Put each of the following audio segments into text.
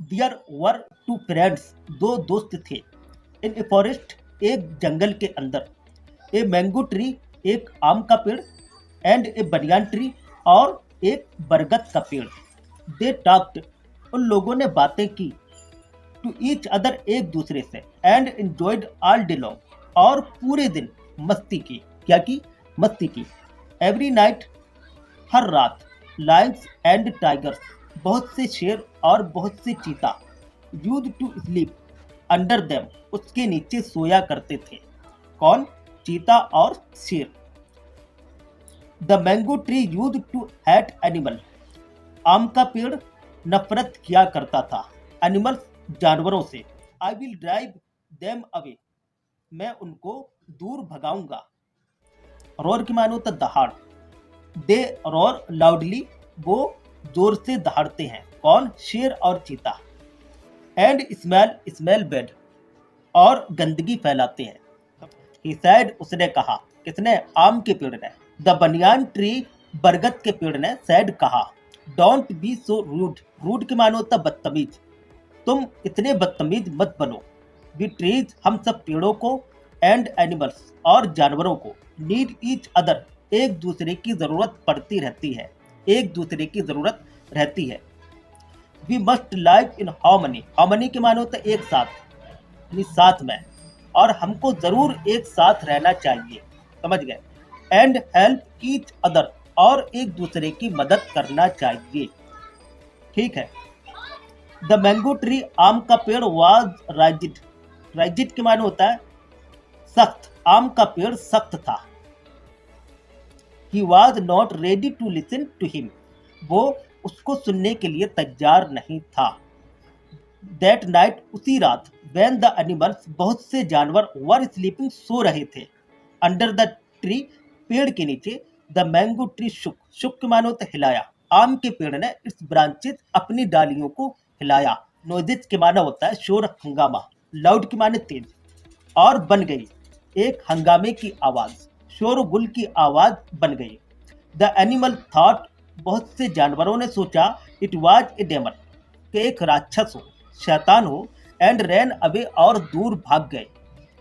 There were to friends, दो दोस्त थे। इन ए फॉरेस्ट, एक जंगल के अंदर। ए मैंगो ट्री, एक आम का पेड़। एंड ए बनियान ट्री, और एक बरगद का पेड़। दे टॉक्ड, उन लोगों ने बातें की। टू ईच अदर, एक दूसरे से। And enjoyed all day long, और पूरे दिन मस्ती की। क्या की? मस्ती की। एवरी नाइट, हर रात। लायंस एंड टाइगर्स, बहुत से शेर और बहुत से चीता। Used to sleep under them, उसके नीचे सोया करते थे। कौन? चीता और शेर। The mango tree used to hate animal, आम का पेड़ नफरत किया करता था एनिमल्स, जानवरों से। I will drive them away, मैं उनको दूर भगाऊंगा। रोर की मानो तो दहाड़। दे रोर लाउडली, वो जोर से दहाड़ते हैं। कौन? शेर और चीता। एंड स्मेल स्मेल बेड, और गंदगी फैलाते हैं। ही सैड, उसने कहा। किसने? आम के पेड़ ने। द बनियान ट्री, बरगद के पेड़ ने सैड कहा। Don't be so rude, rude के मानो होता बदतमीज, तुम इतने बदतमीज मत बनो। वी ट्रीज, हम सब पेड़ों को। एंड एनिमल्स, और जानवरों को। नीड ईच अदर, एक दूसरे की जरूरत पड़ती रहती है, एक दूसरे की जरूरत रहती है। We must live in harmony, harmony के मानो होता एक साथ, यानी साथ में। और हमको जरूर एक साथ रहना चाहिए। समझ गए? एंड हेल्प ईच अदर, और एक दूसरे की मदद करना चाहिए। ठीक है। द मैंगो ट्री, आम का पेड़, वाज राइजिड, राइजिड के माने होता है सख्त, आम का पेड़ सख्त था। He was not ready to listen to him, वो उसको सुनने के लिए तैयार नहीं था। दैट नाइट, उसी रात। वैन द एनिमल्स, बहुत से जानवर वर स्लीपिंग, सो रहे थे। अंडर द ट्री, पेड़ के नीचे। द मैंगो ट्री शुक, शुक के मानो तो हिलाया, आम के पेड़ ने इस ब्रांचेस, अपनी डालियों को हिलाया। नोइजेस के माना होता है शोर, हंगामा। लाउड के माने तेज। और बन गई एक हंगामे की आवाज, शोरगुल की आवाज बन गई। द एनिमल थॉट, बहुत से जानवरों ने सोचा। इट वाज ए डेमन, कि एक राक्षस हो, शैतान हो। एंड रैन अवे, और दूर भाग गए।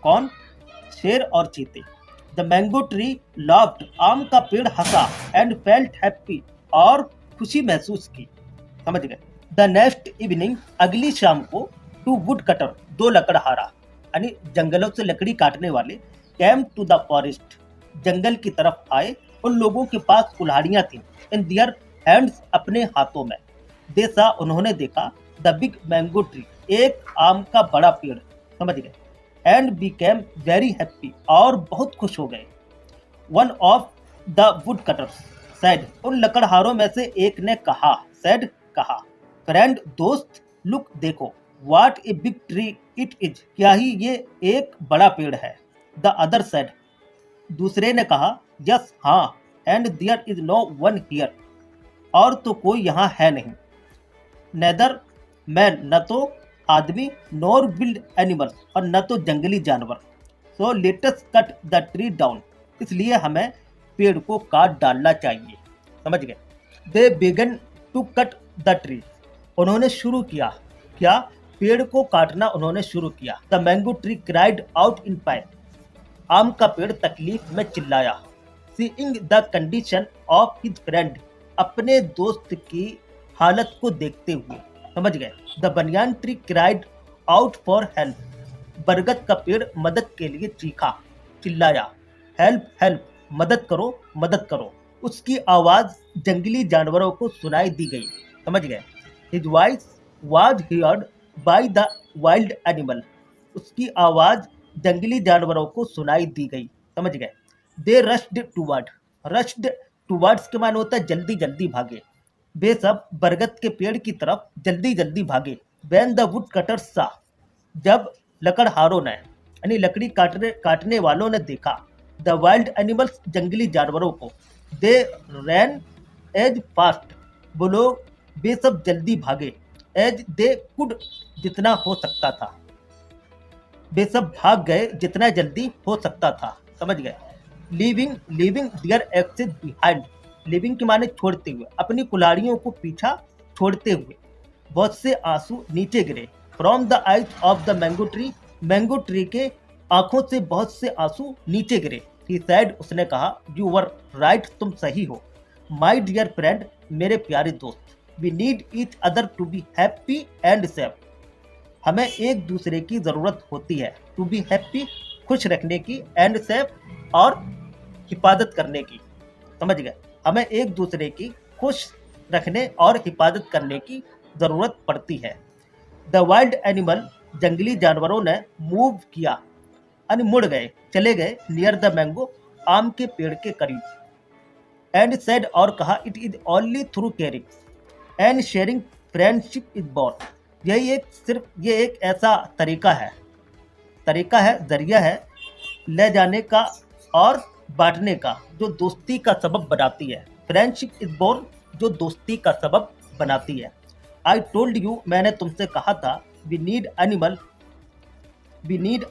कौन? शेर और चीते। द मैंगो ट्री लॉफ्ड, आम का पेड़ हंसा। एंड फेल्ट हैप्पी, और खुशी महसूस की। समझ गए? द नेक्स्ट इवनिंग, अगली शाम को। टू वुड कटर, दो लकड़हारा, यानी जंगलों से लकड़ी काटने वाले। कैम टू द फॉरेस्ट, जंगल की तरफ आए। उन लोगों के पास कुल्हाड़ियां थीं। इन दियर हैंड्स, अपने हाथों में। देखा, उन्होंने देखा। द बिग मैंगो ट्री, एक आम का बड़ा पेड़। समझ गए? एंड बीकेम वेरी हैप्पी, और बहुत खुश हो गए। One of the wood cutters sad, उन लकड़हारों में से एक ने कहा। सैड कहा। फ्रेंड, दोस्त। लुक, देखो। What a big tree it is, क्या ही ये एक बड़ा पेड़ है। द अदर सैड, दूसरे ने कहा। यस, हाँ। And there is no one here, और तो कोई यहाँ है नहीं। नेदर मैन, न तो आदमी। नोर विल्ड एनिमल्स, और न तो जंगली जानवर। So let's cut the tree down, इसलिए हमें पेड़ को काट डालना चाहिए। समझ गए? They began to cut the tree, उन्होंने शुरू किया। क्या? पेड़ को काटना उन्होंने शुरू किया। The mango tree cried out in pine, आम का पेड़ तकलीफ में चिल्लाया। Seeing the condition of his friend, अपने दोस्त की हालत को देखते हुए। समझ गए? The banyan tree cried out for help, बरगद का पेड़ मदद के लिए चीखा, चिल्लाया। हेल्प हेल्प, मदद करो, मदद करो। उसकी आवाज जंगली जानवरों को सुनाई दी गई। समझ गए? His voice was heard by the wild animal, उसकी आवाज जंगली जानवरों को सुनाई दी गई। समझ गए? They rushed toward, rushed towards के माने होता है जल्दी जल्दी भागे। वे सब बरगद के पेड़ की तरफ जल्दी जल्दी भागे। वैन द वुड कटर्स सा, जब लकड़हारों ने, यानी लकड़ी काटने वालों ने देखा। द वाइल्ड एनिमल्स, जंगली जानवरों को। दे रैन एज फास्ट, वो लोग, वे सब जल्दी भागे। एज दे कुड, जितना हो सकता था। वे सब भाग गए जितना जल्दी हो सकता था। समझ गए? लीविंग लीविंग दियर एक्सेस बिहाइंड, लिविंग के माने छोड़ते हुए, अपनी कुल्हाड़ियों को पीछा छोड़ते हुए। बहुत से आंसू नीचे गिरे। From the eyes of the mango tree के आंखों से बहुत से आंसू नीचे गिरे। ही सैड, उसने कहा, यू वर राइट, तुम सही हो। माई डियर फ्रेंड, मेरे प्यारे दोस्त, we need each other to be happy and safe. हमें एक दूसरे की ज़रूरत होती है, टू बी हैप्पी, खुश रखने की, एंड सेफ, और हिफाजत करने की। समझ गए? हमें एक दूसरे की खुश रखने और हिफाजत करने की ज़रूरत पड़ती है। द वाइल्ड एनिमल, जंगली जानवरों ने मूव किया, यानी मुड़ गए, चले गए, नियर द मैंगो, आम के पेड़ के करीब। एंड सेड, और कहा, it is only through caring and sharing friendship is born. ये एक ऐसा तरीका है, जरिया है ले जाने का और बांटने का, जो दोस्ती का सबब बनाती है। फ्रेंडशिप इज बोर्न, जो दोस्ती का सबब बनाती है। आई टोल्ड यू, मैंने तुमसे कहा था, वी नीड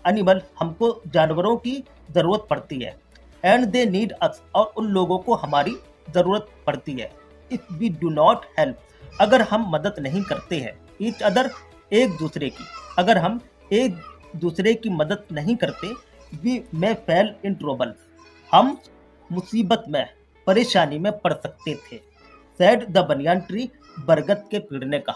एनिमल, हमको जानवरों की ज़रूरत पड़ती है। एंड दे नीड अस, और उन लोगों को हमारी ज़रूरत पड़ती है। If we do not help, अगर हम मदद नहीं करते हैं, ईच अदर, एक दूसरे की, अगर हम एक दूसरे की मदद नहीं करते, we may fall in trouble, हम मुसीबत में, परेशानी में पड़ सकते थे। सैड द बनियान ट्री, बरगद के पेड़ ने कहा।